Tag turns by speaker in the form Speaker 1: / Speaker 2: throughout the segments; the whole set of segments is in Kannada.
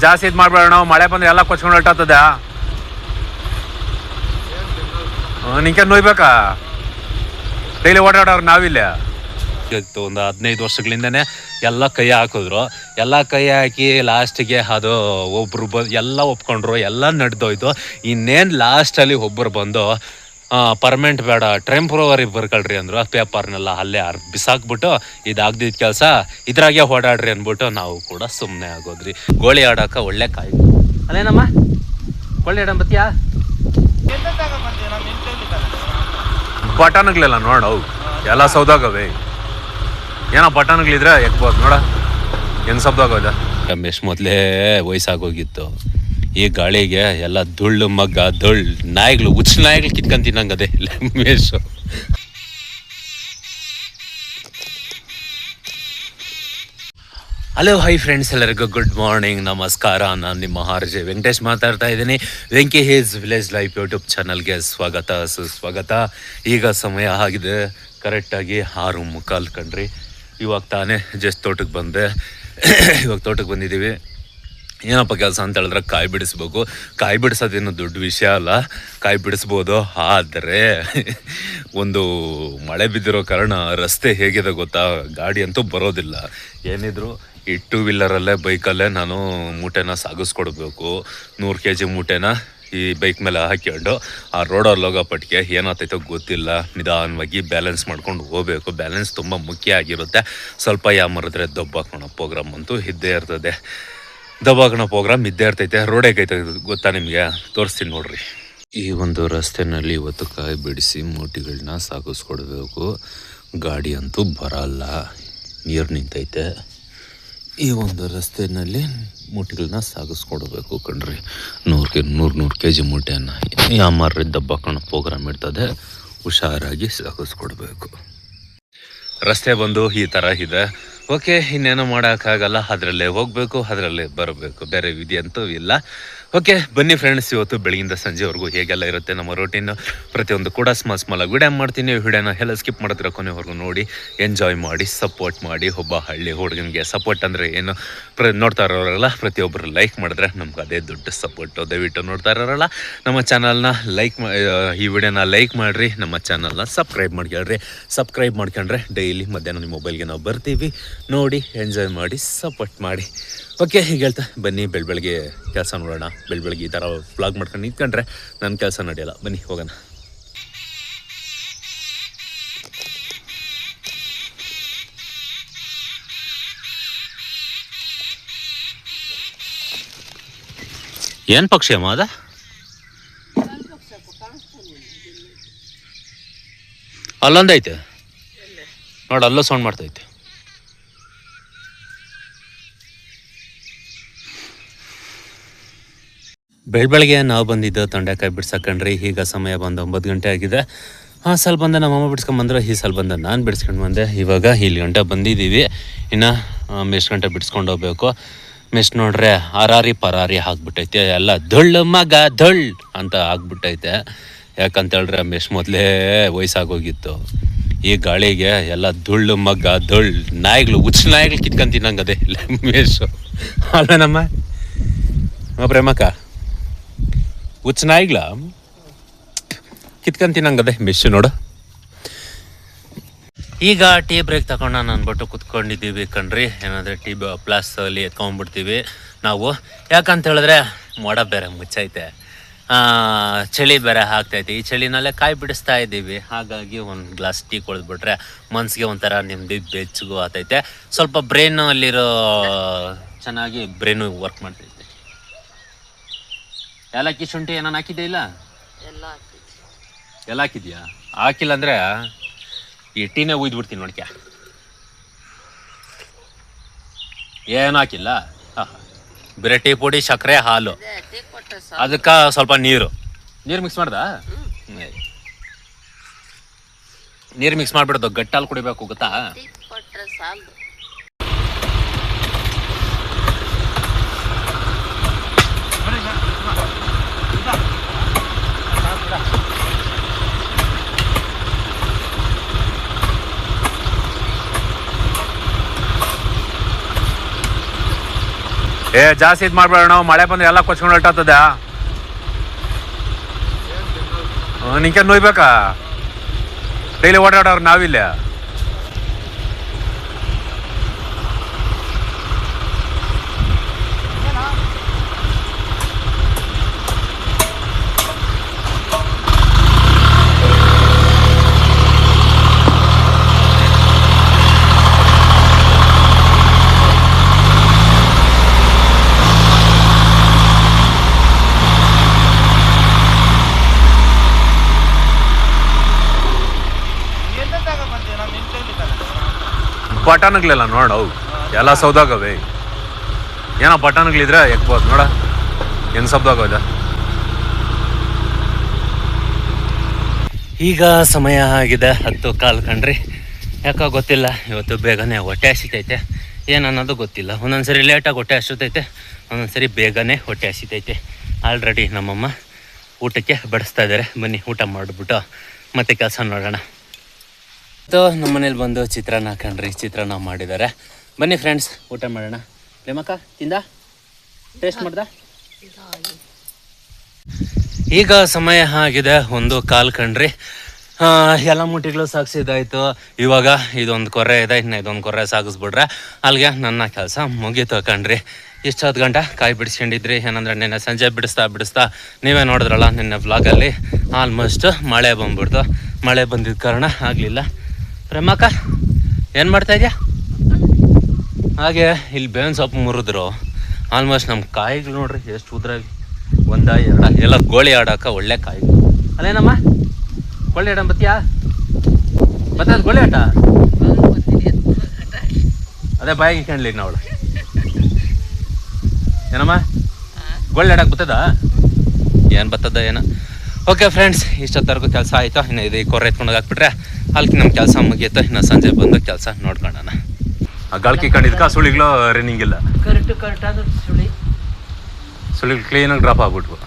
Speaker 1: ಜಾಸ್ತಿ ಇದು ಮಾಡ್ಬೇಡ ನಾವು, ಮಳೆ ಬಂದ್ರೆ ಎಲ್ಲ ಕೊಚ್ಕೊಂಡು ಹೊರಟಾಗ್ತದ. ನಿಂಗೆ ನೋಯ್ಬೇಕಾ ಡೈಲಿ ಓಡಾಡೋರು ನಾವಿಲ್ಲ. ಒಂದು 15 ವರ್ಷಗಳಿಂದನೇ ಎಲ್ಲ ಕೈ ಹಾಕಿದ್ರು, ಎಲ್ಲ ಕೈ ಹಾಕಿ ಲಾಸ್ಟಿಗೆ ಅದು ಒಬ್ರು ಎಲ್ಲ ಒಪ್ಕೊಂಡ್ರು, ಎಲ್ಲ ನಡೆದೋಯ್ತು. ಇನ್ನೇನು ಲಾಸ್ಟಲ್ಲಿ ಒಬ್ಬರು ಬಂದು ಪರ್ಮನೆಂಟ್ ಬೇಡ ಟೆಂಪ್ರವರಿ ಬರ್ಕೊಳ್ರಿ ಅಂದರು. ಪೇಪರ್ನೆಲ್ಲ ಅಲ್ಲೇ ಬಿಸಾಕ್ಬಿಟ್ಟು ಇದಾಗ್ದಿದ್ದ ಕೆಲಸ ಇದ್ರಾಗೆ ಓಡಾಡ್ರಿ ಅಂದ್ಬಿಟ್ಟು ನಾವು ಕೂಡ ಸುಮ್ಮನೆ ಆಗೋದ್ರಿ. ಗೋಳಿ ಆಡೋಕೆ ಒಳ್ಳೆ ಕಾಯಿ ಅಲ್ಲೇನಮ್ಮ, ಗೋಳಿ ಆಡ ಬತ್ತೀಯಾ? ಬಟನ್ಗಳಿಲ್ಲ ನೋಡವು ಎಲ್ಲ ಸೌದಾಗವೆ. ಏನೋ ಬಟನ್ಗಳಿದ್ರೆ ಎಕ್ಬೋದು ನೋಡ ಹೆಂಗ್ ಸಬ್ದಾಗೋದ. ರಮೇಶ್ ಮೊದಲೇ ವಯಸ್ಸಾಗೋಗಿತ್ತು, ಈ ಗಾಳಿಗೆ ಎಲ್ಲ ಧೂಳು ಮಗ್ಗ ನಾಯಿಗಳು ಹುಚ್ಚ ನಾಯಿಗಳು ಕಿತ್ಕೊಂತಿನ್ನಂಗದೆ ರಮೇಶ್. ಹಲೋ ಹೈ ಫ್ರೆಂಡ್ಸ್, ಎಲ್ಲರಿಗೂ ಗುಡ್ ಮಾರ್ನಿಂಗ್, ನಮಸ್ಕಾರ. ನಾನು ನಿಮ್ಮ ಆರ್.ಜೆ. ವೆಂಕಟೇಶ್ ಮಾತಾಡ್ತಾ ಇದ್ದೀನಿ. Venki his village life YouTube ಚಾನಲ್ಗೆ ಸ್ವಾಗತ ಸುಸ್ವಾಗತ. ಈಗ ಸಮಯ ಆಗಿದೆ ಕರೆಕ್ಟಾಗಿ 6:45 ಕಣ್ರಿ. ಇವಾಗ ತಾನೇ ಜಸ್ಟ್ ತೋಟಕ್ಕೆ ಬಂದೆ. ಇವಾಗ ತೋಟಕ್ಕೆ ಬಂದಿದ್ದೀವಿ. ಏನಪ್ಪ ಕೆಲಸ ಅಂತ ಹೇಳಿದ್ರೆ ಕಾಯಿ ಬಿಡಿಸ್ಬೇಕು. ಕಾಯಿ ಬಿಡಿಸೋದೇನು ದೊಡ್ಡ ವಿಷಯ ಅಲ್ಲ, ಕಾಯಿ ಬಿಡಿಸ್ಬೋದು. ಆದರೆ ಒಂದು ಮಳೆ ಬಿದ್ದಿರೋ ಕಾರಣ ರಸ್ತೆ ಹೇಗಿದೆ ಗೊತ್ತಾ, ಗಾಡಿ ಅಂತೂ ಬರೋದಿಲ್ಲ. ಏನಿದ್ರು ಈ 2 ವೀಲರಲ್ಲೇ ಬೈಕಲ್ಲೇ ನಾನು ಮೂಟೆನ ಸಾಗಿಸ್ಕೊಡ್ಬೇಕು. 100 kg ಮೂಟೆನ ಈ ಬೈಕ್ ಮೇಲೆ ಹಾಕ್ಕೊಂಡು ಆ ರೋಡಲ್ಲಿ ಹೋಗೋಪಟ್ಟಿಗೆ ಏನಾಗ್ತೈತೋ ಗೊತ್ತಿಲ್ಲ, ನಿಧಾನವಾಗಿ ಬ್ಯಾಲೆನ್ಸ್ ಮಾಡ್ಕೊಂಡು ಹೋಗ್ಬೇಕು. ಬ್ಯಾಲೆನ್ಸ್ ತುಂಬ ಮುಖ್ಯ ಆಗಿರುತ್ತೆ. ಸ್ವಲ್ಪ ಯಾಮರಿದ್ರೆ ದಬ್ಬಾಕೋಣ ಪ್ರೋಗ್ರಾಮ್ ಅಂತೂ ಇದ್ದೇ ಇರ್ತದೆ. ದಬ್ಬಾಕೋಣ ಪ್ರೋಗ್ರಾಮ್ ಇದ್ದೇ ಇರ್ತೈತೆ. ರೋಡ್ ಹೇಗೈತೆ ಗೊತ್ತಾ ನಿಮಗೆ, ತೋರಿಸ್ತೀನಿ ನೋಡ್ರಿ. ಈ ಒಂದು ರಸ್ತೆನಲ್ಲಿ ಇವತ್ತು ಕಾಯಿ ಬಿಡಿಸಿ ಮೂಟಿಗಳನ್ನ ಸಾಗಿಸ್ಕೊಡ್ಬೇಕು. ಗಾಡಿ ಅಂತೂ ಬರಲ್ಲ, ನೀರು ನಿಂತೈತೆ. ಈ ಒಂದು ರಸ್ತೆಯಲ್ಲಿ ಮೂಟೆಗಳನ್ನ ಸಾಗಿಸ್ಕೊಡ್ಬೇಕು ಕಣ್ರಿ. 100 kg ಮೂಟೆಯನ್ನು ಯಾಮಾರ್ರಿ ದಬ್ಬಾಕೋಣ ಪ್ರೋಗ್ರಾಮ್ ಇರ್ತದೆ. ಹುಷಾರಾಗಿ ಸಾಗಿಸ್ಕೊಡ್ಬೇಕು. ರಸ್ತೆ ಬಂದು ಈ ಥರ ಇದೆ. ಓಕೆ, ಇನ್ನೇನು ಮಾಡೋಕ್ಕಾಗಲ್ಲ, ಅದರಲ್ಲೇ ಹೋಗಬೇಕು, ಅದರಲ್ಲೇ ಬರಬೇಕು, ಬೇರೆ ವಿಧಿ ಅಂತೂ ಇಲ್ಲ. ಓಕೆ ಬನ್ನಿ ಫ್ರೆಂಡ್ಸ್, ಇವತ್ತು ಬೆಳಗಿಂದ ಸಂಜೆವರೆಗೂ ಹೇಗೆಲ್ಲ ಇರುತ್ತೆ ನಮ್ಮ ರೂಟೀನು, ಪ್ರತಿಯೊಂದು ಕೂಡ ಸ್ಮಾಲಾಗಿ ವಿಡಿಯೋ ಮಾಡ್ತೀನಿ. ವಿಡಿಯೋನ ಎಲ್ಲ ಸ್ಕಿಪ್ ಮಾಡಿದ್ರೆ ಕೊನೆವರೆಗೂ ನೋಡಿ, ಎಂಜಾಯ್ ಮಾಡಿ, ಸಪೋರ್ಟ್ ಮಾಡಿ. ಒಬ್ಬ ಹಳ್ಳಿ ಹುಡುಗನಿಗೆ ಸಪೋರ್ಟ್ ಅಂದರೆ ಏನು, ನೋಡ್ತಾ ಇರೋರಲ್ಲ ಪ್ರತಿಯೊಬ್ಬರು ಲೈಕ್ ಮಾಡಿದ್ರೆ ನಮ್ಗೆ ಅದೇ ದೊಡ್ಡ ಸಪೋರ್ಟು. ದಯವಿಟ್ಟು ನೋಡ್ತಾ ಇರೋರಲ್ಲ ನಮ್ಮ ಚಾನಲ್ನ ಈ ವಿಡಿಯೋನ ಲೈಕ್ ಮಾಡಿರಿ, ನಮ್ಮ ಚಾನಲ್ನ ಸಬ್ಸ್ಕ್ರೈಬ್ ಮಾಡ್ಕೊಳ್ರಿ. ಸಬ್ಸ್ಕ್ರೈಬ್ ಮಾಡ್ಕೊಂಡ್ರೆ ಡೈಲಿ ಮಧ್ಯಾಹ್ನ ನಿಮ್ಮ ಮೊಬೈಲ್ಗೆ ನಾವು ಬರ್ತೀವಿ, ನೋಡಿ ಎಂಜಾಯ್ ಮಾಡಿ, ಸಪೋರ್ಟ್ ಮಾಡಿ. ಓಕೆ, ಹೀಗೆ ಹೇಳ್ತಾ ಬನ್ನಿ ಬೆಳಗ್ಗೆ ಕೆಲಸ ನೋಡೋಣ. ಬೆಳಗ್ಗೆ ಈ ಥರ ವ್ಲಾಗ್ ಮಾಡ್ಕೊಂಡು ನಿಂತ್ಕೊಂಡ್ರೆ ನನ್ನ ಕೆಲಸ ನಡೆಯಲ್ಲ. ಬನ್ನಿ ಹೋಗೋಣ. ಏನು ಪಕ್ಷಿ ಅಮ್ಮ ಅದ? ಅಲ್ಲೊಂದೈತೆ ನೋಡಿ, ಅಲ್ಲೋ ಸೌಂಡ್ ಮಾಡ್ತೈತೆ. ಬೆಳಗ್ಗೆ ನಾವು ಬಂದಿದ್ದು ತೊಂಡೆಕಾಯಿ ಬಿಡ್ಸಕ್ಕಂಡ್ರಿ. ಈಗ ಸಮಯ ಬಂದು 9 ಗಂಟೆ ಆಗಿದೆ. ಆ ಸಲ ಬಂದ ನಮ್ಮಮ್ಮ ಬಿಡ್ಸ್ಕೊಂಡ್ಬಂದ್ರೆ, ಈ ಸಲ ಬಂದ ನಾನು ಬಿಡಿಸ್ಕೊಂಡು ಬಂದೆ. ಇವಾಗ ಇಲ್ಲಿ ಗಂಟೆ ಬಂದಿದ್ದೀವಿ, ಇನ್ನು ಎಷ್ಟು ಗಂಟೆ ಬಿಡಿಸ್ಕೊಂಡು ಹೋಗ್ಬೇಕು. ಮೆಸ್ಟ್ ನೋಡ್ರೆ ಹರಾರಿ ಪರಾರಿ ಆಗ್ಬಿಟ್ಟೈತೆ, ಎಲ್ಲ ಧೊಳ್ಳು ಮಗ ಧೊಳ್ ಅಂತ ಆಗ್ಬಿಟ್ಟೈತೆ. ಯಾಕಂತೇಳ್ರೆ ಮೆಸ್ಟ್ ಮೊದಲೇ ವಯಸ್ಸಾಗೋಗಿತ್ತು, ಈ ಗಾಳಿಗೆ ಎಲ್ಲ ಧುಳ್ಳು ಮಗ್ಗ ನಾಯಿಗಳು ಹುಚ್ಚ ನಾಯಿಗಳು ಕಿತ್ಕೊಂತಿನ್ನಂಗದೆ ಮೆಸ್ಸು ಅಲ್ವೇನಮ್ಮ ಪ್ರೇಮಕ್ಕ? ಹುಚ್ಚ ನಾಯಿಗಳ ಕಿತ್ಕೊಂತಿನ್ನಂಗದೆ ಮೆಸ್ಸು ನೋಡು. ಈಗ ಟೀ ಬ್ರೇಕ್ ತಗೊಂಡು ಅಂದ್ಬಿಟ್ಟು ಕುತ್ಕೊಂಡಿದ್ದೀವಿ ಕಣ್ರಿ. ಏನಂದರೆ ಟೀ ಪ್ಲಾಸಲ್ಲಿ ಎತ್ಕೊಂಡ್ಬಿಡ್ತೀವಿ ನಾವು. ಯಾಕಂತ ಹೇಳಿದ್ರೆ ಮೋಡ ಬೇರೆ ಮುಚ್ಚೈತೆ, ಚಳಿ ಬೇರೆ ಆಗ್ತೈತೆ. ಈ ಚಳಿನಲ್ಲೇ ಕಾಯಿ ಬಿಡಿಸ್ತಾ ಇದ್ದೀವಿ. ಹಾಗಾಗಿ ಒಂದು ಗ್ಲಾಸ್ ಟೀ ಕುಡಿದ್ಬಿಟ್ರೆ ಮನಸ್ಸಿಗೆ ಒಂಥರ ನೆಮ್ಮದಿ ಬೆಚ್ಚಗೂ ಆಗ್ತೈತೆ. ಸ್ವಲ್ಪ ಬ್ರೈನು ಅಲ್ಲಿರೋ ಚೆನ್ನಾಗಿ ಬ್ರೈನು ವರ್ಕ್ ಮಾಡ್ತೈತೆ. ಏಲಕ್ಕಿ ಶುಂಠಿ ಏನಾನು ಹಾಕಿದ್ದೆ? ಇಲ್ಲ, ಎಲ್ಲ ಹಾಕಿದ್ಯಾ? ಹಾಕಿಲ್ಲ ಅಂದರೆ ಈ ಟೀನೇ ಉಯ್ದ್ಬಿಡ್ತೀನಿ ನೋಡ್ಕ್ಯಾ. ಏನು ಹಾಕಿಲ್ಲ, ಬರೀ ಟೀ ಪುಡಿ, ಸಕ್ಕರೆ, ಹಾಲು, ಅದಕ್ಕೆ ಸ್ವಲ್ಪ ನೀರು ಮಿಕ್ಸ್ ಮಾಡ್ದ. ನೀರು ಮಿಕ್ಸ್ ಮಾಡಿಬಿಡೋದು, ಗಟ್ಟಿ ಹಾಲು ಕುಡಿಬೇಕು ಗೊತ್ತಾ. ಜಾಸ್ತಿ ಇದು ಮಾಡ್ಬೇಡ, ನಾವು ಮಳೆ ಬಂದ್ರೆ ಎಲ್ಲ ಕೊಚ್ಕೊಂಡು ಹೊರಟಾಗ್ತದ. ನಿಂಗೆ ನೋಯ್ಬೇಕಾ? ಡೈಲಿ ಓಡಾಡೋರು ನಾವಿಲ್ಲ. ಬಟನ್ಗಳಿಲ್ಲ ನೋಡ, ಅವು ಎಲ್ಲ ಸೌದಾಗವೆ. ಏನೋ ಬಟನ್ಗಳಿದ್ರೆ ಎಕ್ಬೋದು ನೋಡ, ಹೆಂಗ್ ಸಬ್ದಾಗದ. ಈಗ ಸಮಯ ಆಗಿದೆ 10:15 ಕಣ್ರಿ. ಯಾಕೋ ಗೊತ್ತಿಲ್ಲ, ಇವತ್ತು ಬೇಗನೆ ಹೊಟ್ಟೆ ಹಸಿತೈತೆ. ಏನನ್ನೋದು ಗೊತ್ತಿಲ್ಲ. ಒಂದೊಂದ್ಸರಿ ಲೇಟಾಗಿ ಹೊಟ್ಟೆ ಹಸಿತೈತೆ, ಒಂದೊಂದ್ಸರಿ ಬೇಗನೆ ಹೊಟ್ಟೆ ಹಸಿತೈತೆ. ಆಲ್ರೆಡಿ ನಮ್ಮಮ್ಮ ಊಟಕ್ಕೆ ಬಡಿಸ್ತಾ ಇದ್ದಾರೆ. ಬನ್ನಿ ಊಟ ಮಾಡಿಬಿಟ್ಟು ಮತ್ತೆ ಕೆಲಸ ನೋಡೋಣ. ನಮ್ಮ ಮನೇಲಿ ಬಂದು ಚಿತ್ರಾನ್ನ ಕಣ್ರಿ, ಚಿತ್ರಾನ್ನ ಮಾಡಿದ್ದಾರೆ. ಬನ್ನಿ ಫ್ರೆಂಡ್ಸ್, ಊಟ ಮಾಡೋಣ. ಲೇಮಕ್ಕ ತಿಂದ? ಟೇಸ್ಟ್ ಮಾಡ್ದ? ಈಗ ಸಮಯ ಆಗಿದೆ 1:15 ಕಣ್ರಿ. ಎಲ್ಲ ಮುಟ್ಟಿಗಳು ಸಾಗಿಸಿದಾಯ್ತು. ಇವಾಗ ಇದೊಂದು ಕೊರೆ ಇದೆ, ಇನ್ನು ಇದೊಂದು ಕೊರೆ ಸಾಗಿಸ್ಬಿಟ್ರೆ ಅಲ್ಲಿಗೆ ನನ್ನ ಕೆಲಸ ಮುಗೀತು ಕಣ್ರಿ. ಇಷ್ಟೊತ್ತು ಗಂಟೆ ಕಾಯಿ ಬಿಡಿಸ್ಕೊಂಡಿದ್ರಿ. ಏನಂದರೆ ನಿನ್ನೆ ಸಂಜೆ ಬಿಡಿಸ್ತಾ ನೀವೇ ನೋಡಿದ್ರಲ್ಲ ನಿನ್ನೆ ವ್ಲಾಗಲ್ಲಿ. ಆಲ್ಮೋಸ್ಟ್ ಮಳೆ ಬಂದ್ಬಿಡ್ತು. ಮಳೆ ಬಂದಿದ್ದ ಕಾರಣ ಆಗಲಿಲ್ಲ. ಪ್ರೇಮಕ್ಕ ಏನು ಮಾಡ್ತಾಯಿದ್ಯಾ? ಹಾಗೆ ಇಲ್ಲಿ ಬೇವಿನ ಸೊಪ್ಪು ಮುರಿದ್ರು. ಆಲ್ಮೋಸ್ಟ್ ನಮ್ಮ ಕಾಯಿಗಳು ನೋಡ್ರಿ ಎಷ್ಟು ಉದ್ರಾಗಿ, 1 2 ಎಲ್ಲ ಗೋಳಿ ಆಡೋಕೆ ಒಳ್ಳೆ ಕಾಯಿ. ಅಲ್ಲೇನಮ್ಮ ಗೋಳಿ ಆಡ ಬತ್ತೀಯಾ? ಬತ್ತದ ಗೋಳಿ ಆಟ? ಅದೇ ಬಾಯಿಗೆ ಕಾಣಲಿ ನಾವು. ಏನಮ್ಮ ಗೋಳಿ ಆಡಕ್ಕೆ ಬರ್ತದ? ಏನು ಬರ್ತದ ಏನೋ. ಓಕೆ ಫ್ರೆಂಡ್ಸ್, ಇಷ್ಟೊತ್ತವರೆಗೂ ಕೆಲಸ ಆಯಿತು. ಇನ್ನು ಇದು ಕೊರೆ ಎತ್ಕೊಂಡು ಹಾಕ್ಬಿಟ್ರೆ ಅಲ್ಕಿ ನಮ್ಮ ಕೆಲಸ ಮುಗೀತು. ಇನ್ನು ಸಂಜೆ ಬಂದು ಕೆಲಸ ನೋಡ್ಕೊಳ್ಳೋಣ. ಆ ಗಾಳ್ಕಿ ಕಂಡಿದ್ಕ ಸುಳಿಗಳು ರನ್ನಿಂಗ್ ಇಲ್ಲ. ಕರೆಕ್ಟ್ ಆದ ಸುಳಿಗಳು ಕ್ಲೀನಾಗಿ ಡ್ರಾಪ್ ಆಗ್ಬಿಟ್ವು.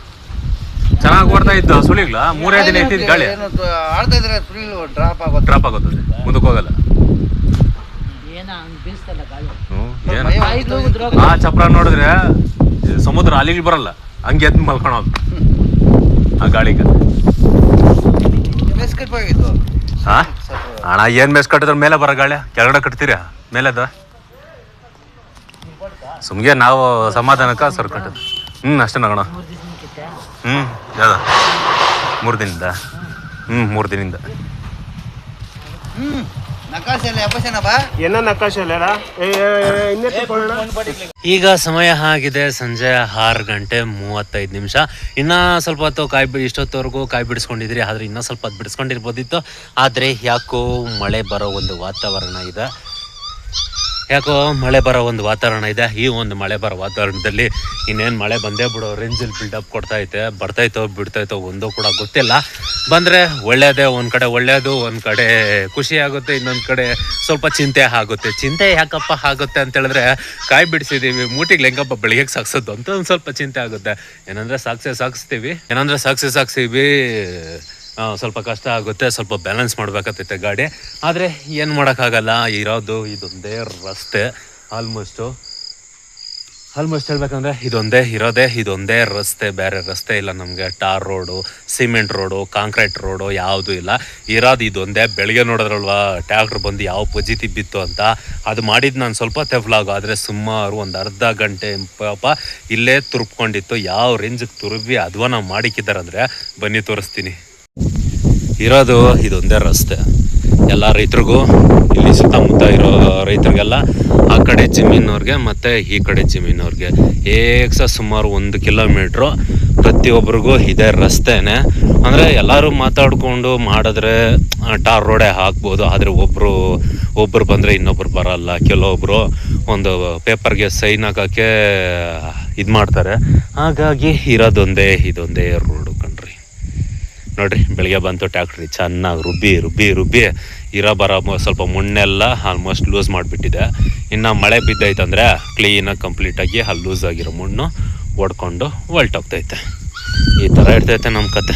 Speaker 1: ಚೆನ್ನಾಗಿ ಓಡ್ತಾ ಇದ್ದು ಸುಳಿಗಳ 3 ದಿನ ಇಟ್ಟಿದ್ದು ಗಾಳಿ ಡ್ರಾಪ್ ಆಗೋತ್ತದೆ, ಮುಂದಕ್ಕೆ ಹೋಗಲ್ಲ. ಆ ಚಪ್ರ ನೋಡಿದ್ರೆ ಸಮುದ್ರ ಅಲ್ಲಿಗೆ ಬರಲ್ಲ, ಹಂಗೆ ಎದ್ದು ಮಲ್ಕೊಳೋದು ಆ ಗಾಳಿಗೆ. ಅಣ್ಣ ಏನ್ ಮೆಸ್ ಕಟ್ಟಿದ್ರ ಮೇಲೆ ಬರೋ ಗಾಳಿ ಕೆಳಗಡೆ ಕಟ್ತೀರಾ ಮೇಲೆದ? ಸುಮ್ಗೆ ನಾವು ಸಮಾಧಾನಕ್ಕ ಸರ್ಕಟ್ಟದ. ಅಷ್ಟೇ ನಗೋಣ. ಯಾವ್ದ 3 ದಿನದ? 3 ದಿನದಿಂದ. ಈಗ ಸಮಯ ಆಗಿದೆ ಸಂಜೆ 6:35. ಇನ್ನ ಸ್ವಲ್ಪ ಹೊತ್ತು ಇಷ್ಟೊತ್ತವರೆಗೂ ಕಾಯಿ ಬಿಡಿಸ್ಕೊಂಡಿದ್ರಿ. ಆದ್ರೆ ಇನ್ನೂ ಸ್ವಲ್ಪ ಹೊತ್ತು ಬಿಡಿಸ್ಕೊಂಡಿರ್ಬೋದಿತ್ತು. ಆದ್ರೆ ಯಾಕೋ ಮಳೆ ಬರೋ ಒಂದು ವಾತಾವರಣ ಇದೆ. ಈ ಒಂದು ಮಳೆ ಬರೋ ವಾತಾವರಣದಲ್ಲಿ ಇನ್ನೇನು ಮಳೆ ಬಂದೇ ಬಿಡೋ ರೇಂಜಲ್ಲಿ ಬಿಲ್ಡಪ್ ಕೊಡ್ತೈತೆ. ಬಿಡ್ತಾಯ್ತೋ ಒಂದೂ ಕೂಡ ಗೊತ್ತಿಲ್ಲ. ಬಂದರೆ ಒಳ್ಳೇದೇ, ಒಂದು ಕಡೆ ಒಳ್ಳೇದು, ಒಂದು ಕಡೆ ಖುಷಿ ಆಗುತ್ತೆ, ಇನ್ನೊಂದು ಕಡೆ ಸ್ವಲ್ಪ ಚಿಂತೆ ಆಗುತ್ತೆ. ಚಿಂತೆ ಯಾಕಪ್ಪ ಆಗುತ್ತೆ ಅಂತ ಹೇಳಿದ್ರೆ, ಕಾಯಿ ಬಿಡಿಸಿದ್ದೀವಿ, ಮೂಟಿಗೆ ಹೆಂಗಪ್ಪ ಬೆಳಿಗ್ಗೆ ಸಾಕ್ಸೋದು ಅಂತ ಒಂದು ಸ್ವಲ್ಪ ಚಿಂತೆ ಆಗುತ್ತೆ. ಏನಂದರೆ ಸಾಕ್ಸ್ತೀವಿ ಸ್ವಲ್ಪ ಕಷ್ಟ ಆಗುತ್ತೆ, ಸ್ವಲ್ಪ ಬ್ಯಾಲೆನ್ಸ್ ಮಾಡ್ಬೇಕಾಗ್ತೈತೆ ಗಾಡಿ. ಆದರೆ ಏನು ಮಾಡೋಕ್ಕಾಗಲ್ಲ, ಇರೋದು ಇದೊಂದೇ ರಸ್ತೆ. ಆಲ್ಮೋಸ್ಟ್ ಹೇಳ್ಬೇಕಂದ್ರೆ ಇದೊಂದೇ ರಸ್ತೆ, ಬೇರೆ ರಸ್ತೆ ಇಲ್ಲ ನಮಗೆ. Tar road, cement road, concrete road ಯಾವುದೂ ಇಲ್ಲ. ಇರೋದು ಇದೊಂದೇ. ಬೆಳಗ್ಗೆ ನೋಡಿದ್ರಲ್ವ ಟ್ಯಾಕ್ಟ್ರ್ ಬಂದು ಯಾವ ಪಜಿತಿ ಬಿತ್ತು ಅಂತ. ಅದು ಮಾಡಿದ್ದು ನಾನು ಸ್ವಲ್ಪ ತೆಫ್ಲಾಗು. ಆದರೆ ಸುಮಾರು ಒಂದು ಅರ್ಧ ಗಂಟೆ ಪಾಪ ಇಲ್ಲೇ ತುರ್ಕೊಂಡಿತ್ತು. ಯಾವ ರೇಂಜಿಗೆ ತುರುವಿ ಅದ್ವಾ ನಾವು ಮಾಡಿಕ್ಕಿದ್ದಾರಂದರೆ ಬನ್ನಿ ತೋರಿಸ್ತೀನಿ. ಇರೋದು ಇದೊಂದೇ ರಸ್ತೆ. ಎಲ್ಲ ರೈತರಿಗೂ, ಇಲ್ಲಿ ಸುತ್ತಮುತ್ತ ಇರೋ ರೈತರಿಗೆಲ್ಲ, ಆ ಕಡೆ ಜಮೀನವ್ರಿಗೆ ಮತ್ತು ಈ ಕಡೆ ಜಮೀನವ್ರಿಗೆ ಸುಮಾರು 1 ಕಿಲೋಮೀಟ್ರು ಪ್ರತಿಯೊಬ್ಬರಿಗೂ ಇದೇ ರಸ್ತೆನೇ. ಅಂದರೆ ಎಲ್ಲರೂ ಮಾತಾಡಿಕೊಂಡು ಮಾಡಿದ್ರೆ ಟಾರ್ ರೋಡೇ ಹಾಕ್ಬೋದು. ಆದರೆ ಒಬ್ಬರು ಬಂದರೆ ಇನ್ನೊಬ್ರು ಬರಲ್ಲ. ಕೆಲವೊಬ್ಬರು ಒಂದು ಪೇಪರ್ಗೆ ಸೈನ್ ಹಾಕೋಕ್ಕೆ ಇದು ಮಾಡ್ತಾರೆ. ಹಾಗಾಗಿ ಇದೊಂದೇ ರೋಡು ಕಣ್ರಿ. ನೋಡ್ರಿ, ಬೆಳಿಗ್ಗೆ ಬಂತು ಟ್ಯಾಕ್ಟ್ರಿ ಚೆನ್ನಾಗಿ ರುಬ್ಬಿ ಬರೋ ಸ್ವಲ್ಪ ಮಣ್ಣೆಲ್ಲ ಆಲ್ಮೋಸ್ಟ್ ಲೂಸ್ ಮಾಡಿಬಿಟ್ಟಿದೆ. ಇನ್ನು ಮಳೆ ಬಿದ್ದೈತಂದರೆ ಕ್ಲೀನಾಗಿ ಕಂಪ್ಲೀಟಾಗಿ ಅಲ್ಲಿ ಲೂಸ್ ಆಗಿರೋ ಮಣ್ಣು ಓಡ್ಕೊಂಡು ಹೊಲ್ಟೋಗ್ತೈತೆ. ಈ ಥರ ಇರ್ತೈತೆ ನಮ್ಮ ಕತೆ.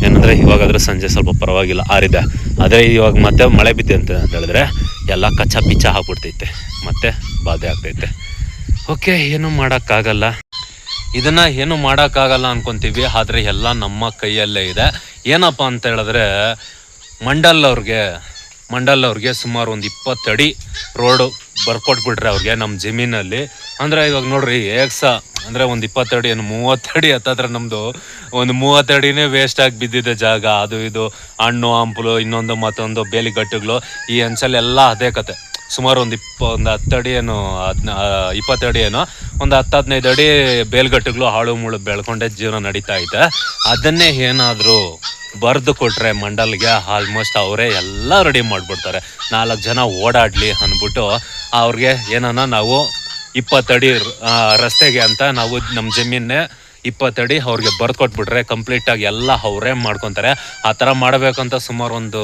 Speaker 1: ಏನಂದರೆ ಇವಾಗಾದರೆ ಸಂಜೆ ಸ್ವಲ್ಪ ಪರವಾಗಿಲ್ಲ, ಆರಿದೆ. ಆದರೆ ಇವಾಗ ಮತ್ತೆ ಮಳೆ ಬಿದ್ದೆ ಅಂತ ಹೇಳಿದ್ರೆ ಎಲ್ಲ ಕಚ್ಚ ಪಿಚ್ಚ ಹಾಕ್ಬಿಡ್ತೈತೆ, ಮತ್ತೆ ಬಾಧೆ ಆಗ್ತೈತೆ. ಓಕೆ, ಏನು ಮಾಡೋಕ್ಕಾಗಲ್ಲ, ಇದನ್ನ ಏನು ಮಾಡೋಕ್ಕಾಗಲ್ಲ ಅನ್ಕೊಂತೀವಿ. ಆದರೆ ಎಲ್ಲ ನಮ್ಮ ಕೈಯಲ್ಲೇ ಇದೆ. ಏನಪ್ಪ ಅಂತ ಹೇಳಿದ್ರೆ ಮಂಡಲ್ ಅವ್ರಿಗೆ ಸುಮಾರು ಒಂದು 20 ಅಡಿ ರೋಡು ಬರ್ಕೊಟ್ಬಿಟ್ರೆ ಅವ್ರಿಗೆ ನಮ್ಮ ಜಮೀನಲ್ಲಿ. ಅಂದರೆ ಇವಾಗ ನೋಡ್ರಿ ಅಂದರೆ ಒಂದು 20 ಅಡಿ ಏನು 30 ಅಡಿ ಹತ್ತತ್ರ ನಮ್ಮದು ಒಂದು 30 ಅಡಿನೇ ವೇಸ್ಟ್ ಆಗಿ ಬಿದ್ದಿದೆ ಜಾಗ. ಅದು ಇದು ಹಣ್ಣು ಹಂಪಲು ಇನ್ನೊಂದು ಮತ್ತೊಂದು ಬೇಲಿಗಟ್ಟುಗಳು ಈ ಅಂಚಲ್ಲೆಲ್ಲ ಅದೇ ಕತೆ. ಸುಮಾರು ಒಂದು 10 ಅಡಿ ಏನು 20 ಅಡಿ ಏನೋ ಒಂದು 10-15 ಅಡಿ ಬೇಲ್ಗಟ್ಟುಗಳು ಹಾಳು ಮುಳು ಬೆಳ್ಕೊಂಡೆ ಜೀವನ ನಡೀತಾ ಐತೆ. ಅದನ್ನೇ ಏನಾದರೂ ಬರೆದು ಕೊಟ್ರೆ ಮಂಡಲ್ಗೆ ಆಲ್ಮೋಸ್ಟ್ ಅವರೇ ಎಲ್ಲ ರೆಡಿ ಮಾಡಿಬಿಡ್ತಾರೆ. 4 ಜನ ಓಡಾಡಲಿ ಅಂದ್ಬಿಟ್ಟು ಅವ್ರಿಗೆ ಏನನ್ನ ನಾವು 20 ಅಡಿ ರಸ್ತೆಗೆ ಅಂತ ನಾವು ನಮ್ಮ ಜಮೀನೇ 20 ಅಡಿ ಅವ್ರಿಗೆ ಬರ್ದು ಕೊಟ್ಬಿಟ್ರೆ ಕಂಪ್ಲೀಟಾಗಿ ಎಲ್ಲ ಅವರೇ ಮಾಡ್ಕೊತಾರೆ. ಆ ಥರ ಮಾಡಬೇಕಂತ ಸುಮಾರು ಒಂದು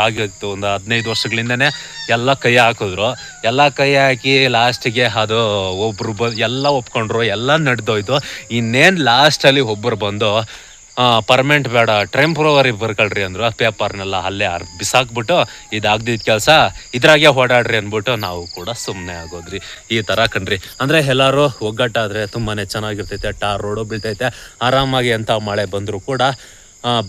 Speaker 1: ಆಗಿತ್ತು, ಒಂದು 15 ವರ್ಷಗಳಿಂದನೇ ಎಲ್ಲ ಕೈ ಹಾಕಿದ್ರು. ಎಲ್ಲ ಕೈ ಹಾಕಿ ಲಾಸ್ಟಿಗೆ ಅದು ಒಬ್ಬರು ಎಲ್ಲ ಒಪ್ಕೊಂಡ್ರು, ಎಲ್ಲ ನಡೆದೋಯ್ತು. ಇನ್ನೇನು ಲಾಸ್ಟಲ್ಲಿ ಒಬ್ಬರು ಬಂದು ಪರ್ಮನೆಂಟ್ ಬೇಡ ಟೆಂಪ್ರವರಿ ಬರ್ಕೊಳ್ರಿ ಅಂದರು. ಪೇಪರ್ನೆಲ್ಲ ಅಲ್ಲೇ ಬಿಸಾಕ್ಬಿಟ್ಟು ಇದಾಗ್ದಿದ್ದ ಕೆಲಸ ಇದ್ರಾಗೆ ಓಡಾಡ್ರಿ ಅಂದ್ಬಿಟ್ಟು ನಾವು ಕೂಡ ಸುಮ್ಮನೆ ಆಗೋದ್ರಿ. ಈ ಥರ ಕಣ್ರಿ. ಅಂದರೆ ಎಲ್ಲರೂ ಒಗ್ಗಟ್ಟಾದರೆ ತುಂಬಾ ಚೆನ್ನಾಗಿರ್ತೈತೆ. ಟಾರ್ ರೋಡು ಬೀಳ್ತೈತೆ ಆರಾಮಾಗಿ. ಎಂಥ ಮಳೆ ಬಂದರೂ ಕೂಡ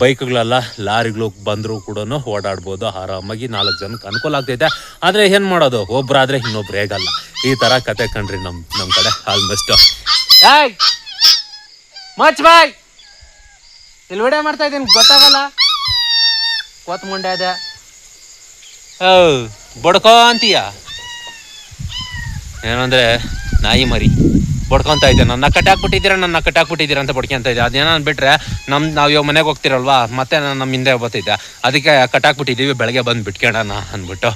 Speaker 1: ಬೈಕ್ಗಳೆಲ್ಲ ಲಾರಿಗಳು ಬಂದರೂ ಕೂಡ ಓಡಾಡ್ಬೋದು ಆರಾಮಾಗಿ. 4 ಜನಕ್ಕೆ ಅನುಕೂಲ ಆಗ್ತೈತೆ. ಆದರೆ ಏನು ಮಾಡೋದು, ಒಬ್ಬರಾದರೆ ಇನ್ನೊಬ್ರು ಹೇಗಲ್ಲ. ಈ ಥರ ಕತೆ ಕಣ್ರಿ ನಮ್ಮ ಕಡೆ ಆಲ್ಮೋಸ್ಟ್. ಮಚ್ ಬಾಯ್ ಇಲ್ಲಿ ವಿಡಿಯೋ ಮಾಡ್ತಾ ಇದ್ದೀನಿ, ಗೊತ್ತಾಗಲ್ಲ. ಕೊತ್ ಮುಂಡೆ ಅದ ಬಡ್ಕೋ ಅಂತೀಯ ಏನಂದ್ರೆ ನಾಯಿ ಮರಿ ಬಡ್ಕೊಂತ ಇದ್ದೆ. ನನ್ನ ಕಟ್ಟಾಕ್ಬಿಟ್ಟಿದ್ದೀರಾ ಅಂತ ಬಡ್ಕೊಂತ ಇದ್ದೆ. ಅದೇನೋ ಅಂದ್ಬಿಟ್ರೆ ನಾವು ಇವಾಗ ಮನೆಗೆ ಹೋಗ್ತಿರಲ್ವಾ, ಮತ್ತೆ ನಮ್ಮ ಹಿಂದೆ ಬರ್ತೈತೆ. ಅದಕ್ಕೆ ಕಟ್ಟಾಕ್ಬಿಟ್ಟಿದ್ದೀವಿ, ಬೆಳಗ್ಗೆ ಬಂದು ಬಿಟ್ಕೊಳ್ಳೋಣ ಅಂದ್ಬಿಟ್ಟು.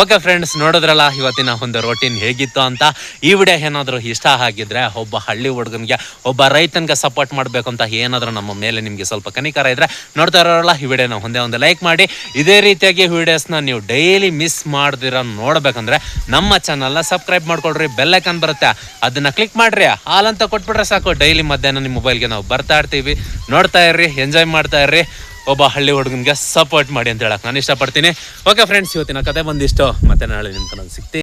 Speaker 1: ಓಕೆ ಫ್ರೆಂಡ್ಸ್, ನೋಡಿದ್ರಲ್ಲ ಇವತ್ತಿನ ಒಂದು ರೋಟೀನ್ ಹೇಗಿತ್ತು ಅಂತ. ಈ ವಿಡಿಯೋ ಏನಾದರೂ ಇಷ್ಟ ಆಗಿದ್ರೆ, ಒಬ್ಬ ಹಳ್ಳಿ ಹುಡುಗನಿಗೆ ಒಬ್ಬ ರೈತನಿಗೆ ಸಪೋರ್ಟ್ ಮಾಡಬೇಕು ಅಂತ ಏನಾದರೂ ನಮ್ಮ ಮೇಲೆ ನಿಮಗೆ ಸ್ವಲ್ಪ ಕನಿಕರ ಇದ್ದರೆ ನೋಡ್ತಾ ಇರೋಲ್ಲ ಈ ವಿಡಿಯೋನ ಒಂದು ಲೈಕ್ ಮಾಡಿ. ಇದೇ ರೀತಿಯಾಗಿ ವಿಡಿಯೋಸ್ನ ನೀವು ಡೈಲಿ ಮಿಸ್ ಮಾಡ್ದಿರ ನೋಡ್ಬೇಕಂದ್ರೆ ನಮ್ಮ ಚಾನಲ್ನ ಸಬ್ಸ್ಕ್ರೈಬ್ ಮಾಡ್ಕೊಳ್ರಿ. ಬೆಲ್ ಐಕಾನ್ ಬರುತ್ತೆ, ಅದನ್ನ ಕ್ಲಿಕ್ ಮಾಡ್ರಿ. ಹಾಲ್ ಅಂತ ಕೊಟ್ಬಿಟ್ರೆ ಸಾಕು, ಡೈಲಿ ಮಧ್ಯಾಹ್ನ ನಿಮ್ಮ ಮೊಬೈಲ್ಗೆ ನಾವು ಬರ್ತಾ ಇರ್ತೀವಿ. ನೋಡ್ತಾ ಇರ್ರಿ, ಎಂಜಾಯ್ ಮಾಡ್ತಾ ಇರ್ರಿ. ಒಬ್ಬ ಹಳ್ಳಿ ಹುಡುಗನಿಗೆ ಸಪೋರ್ಟ್ ಮಾಡಿ ಅಂತ ಹೇಳಕ್ ನಾನು ಇಷ್ಟಪಡ್ತೀನಿ. ಓಕೆ ಫ್ರೆಂಡ್ಸ್, ಇವತ್ತಿನ ಕತೆ ಬಂದಿಷ್ಟು. ಮತ್ತೆ ನಾಳೆ ನಿಮ್ಮ ಕನ್ನಡ ಸಿಗ್ತೀನಿ.